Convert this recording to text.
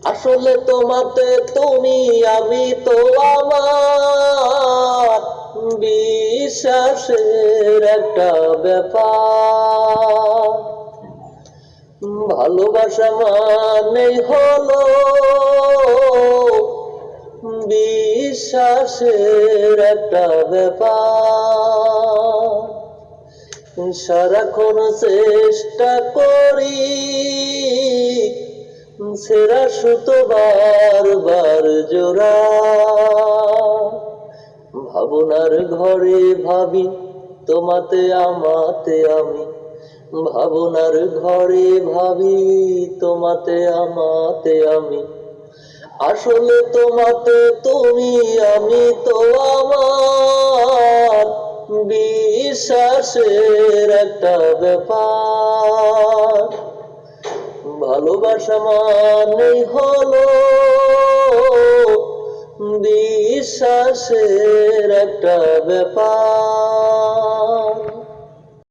আসলে তোমাতে তুমি আমি তো আমার বিশ্বাসের একটা ব্যাপার। ভালোবাসা মানেই হলো বিশ্বাসের একটা ব্যাপার। সারাক্ষণ চেষ্টা করি সেরা সুতো বারবার জোড়া। ভাবনার ঘরে ভাবি তোমাতে আমাতে আমি, ভাবনার ঘরে ভাবি তোমাতে আমাতে আমি। আসলে তোমাতে তুমি আমি তো আমার বিশ্বাসের একটা ব্যাপার। ভালোবাসা মানেই হলো বিশ্বাসের একটা ব্যাপার।